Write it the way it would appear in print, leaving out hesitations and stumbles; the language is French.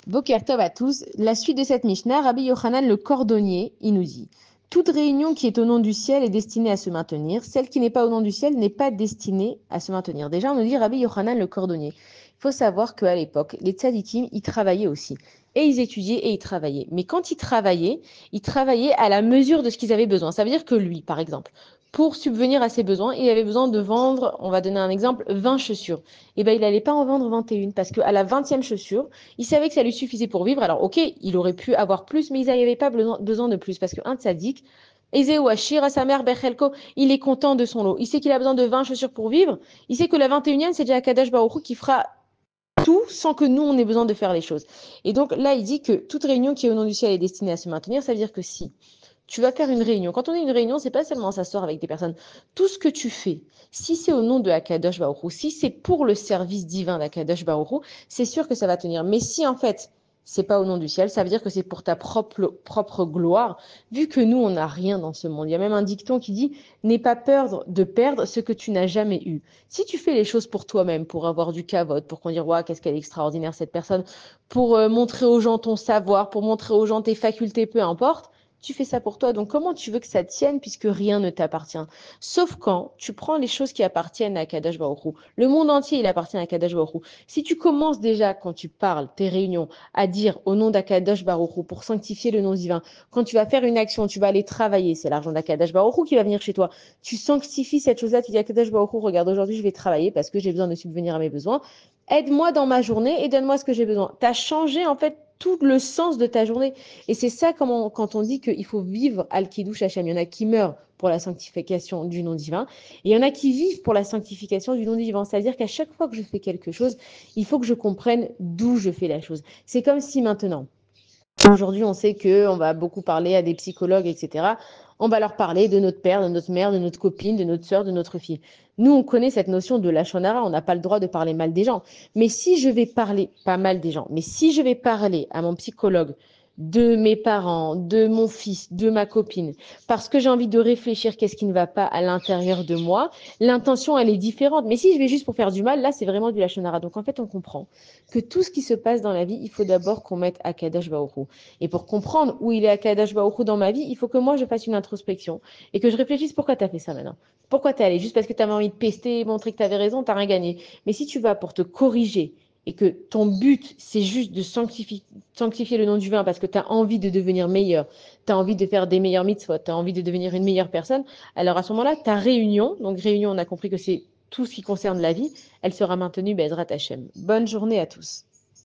Boker Tov à tous. La suite de cette Mishnah, Rabbi Yochanan le cordonnier, il nous dit: toute réunion qui est au nom du ciel est destinée à se maintenir. Celle qui n'est pas au nom du ciel n'est pas destinée à se maintenir. Déjà, on nous dit Rabbi Yochanan le cordonnier. Il faut savoir qu'à l'époque, les tzadikim, ils travaillaient aussi. Et ils étudiaient et ils travaillaient. Mais quand ils travaillaient à la mesure de ce qu'ils avaient besoin. Ça veut dire que lui, par exemple, pour subvenir à ses besoins, il avait besoin de vendre, on va donner un exemple, 20 chaussures. Et ben, il n'allait pas en vendre 21 parce qu'à la 20e chaussure, il savait que ça lui suffisait pour vivre. Alors, ok, il aurait pu avoir plus, mais il n'avait pas besoin de plus. Parce qu'un tzaddik, Eze ou Ashir, à sa mère Bechelko, il est content de son lot. Il sait qu'il a besoin de 20 chaussures pour vivre. Il sait que la 21e, c'est déjà Akadosh Baruch Hu qui fera tout sans que nous, on ait besoin de faire les choses. Et donc là, il dit que toute réunion qui est au nom du ciel est destinée à se maintenir. Ça veut dire que si tu vas faire une réunion, quand on est une réunion, c'est pas seulement s'asseoir avec des personnes. Tout ce que tu fais, si c'est au nom de Akadosh Baruch Hu, si c'est pour le service divin d'Akadosh Baruch Hu, c'est sûr que ça va tenir. Mais si en fait, c'est pas au nom du ciel, ça veut dire que c'est pour ta propre gloire, vu que nous, on n'a rien dans ce monde. Il y a même un dicton qui dit: n'aie pas peur de perdre ce que tu n'as jamais eu. Si tu fais les choses pour toi-même, pour avoir du kavod, pour qu'on dise: ouais, qu'est-ce qu'elle est extraordinaire cette personne, pour montrer aux gens ton savoir, pour montrer aux gens tes facultés, peu importe, tu fais ça pour toi. Donc, comment tu veux que ça tienne puisque rien ne t'appartient? Sauf quand tu prends les choses qui appartiennent à Kadosh Baruch Hu. Le monde entier, il appartient à Kadosh Baruch Hu. Si tu commences déjà, quand tu parles, tes réunions, à dire au nom d'Akadosh Baruch Hu pour sanctifier le nom divin, quand tu vas faire une action, tu vas aller travailler, c'est l'argent d'Akadosh Baruch Hu qui va venir chez toi. Tu sanctifies cette chose-là, tu dis à Akadosh Baruch Hu: regarde, aujourd'hui, je vais travailler parce que j'ai besoin de subvenir à mes besoins. Aide-moi dans ma journée et donne-moi ce que j'ai besoin. Tu as changé, en fait, tout le sens de ta journée. Et c'est ça quand on dit qu'il faut vivre Al-Kiddush Hashem. Il y en a qui meurent pour la sanctification du nom divin et il y en a qui vivent pour la sanctification du nom divin. C'est-à-dire qu'à chaque fois que je fais quelque chose, il faut que je comprenne d'où je fais la chose. C'est comme si maintenant, aujourd'hui, on sait qu'on va beaucoup parler à des psychologues, etc. On va leur parler de notre père, de notre mère, de notre copine, de notre soeur, de notre fille. Nous, on connaît cette notion de lachon hara, on n'a pas le droit de parler mal des gens. Mais si je vais parler, pas mal des gens, mais si je vais parler à mon psychologue de mes parents, de mon fils, de ma copine, parce que j'ai envie de réfléchir qu'est-ce qui ne va pas à l'intérieur de moi, l'intention, elle est différente. Mais si je vais juste pour faire du mal, là, c'est vraiment du lachon hara. Donc, en fait, on comprend que tout ce qui se passe dans la vie, il faut d'abord qu'on mette Akadosh Baruch Hu. Et pour comprendre où il est Akadosh Baruch Hu dans ma vie, il faut que moi, je fasse une introspection et que je réfléchisse: pourquoi tu as fait ça maintenant? Pourquoi tu es allé? Juste parce que tu avais envie de pester, montrer que tu avais raison, tu n'as rien gagné. Mais si tu vas pour te corriger et que ton but, c'est juste de sanctifier le nom du vin parce que tu as envie de devenir meilleur, tu as envie de faire des meilleures mitzvot, tu as envie de devenir une meilleure personne, alors à ce moment-là, ta réunion, donc réunion, on a compris que c'est tout ce qui concerne la vie, elle sera maintenue Bezrat Hashem. Bonne journée à tous.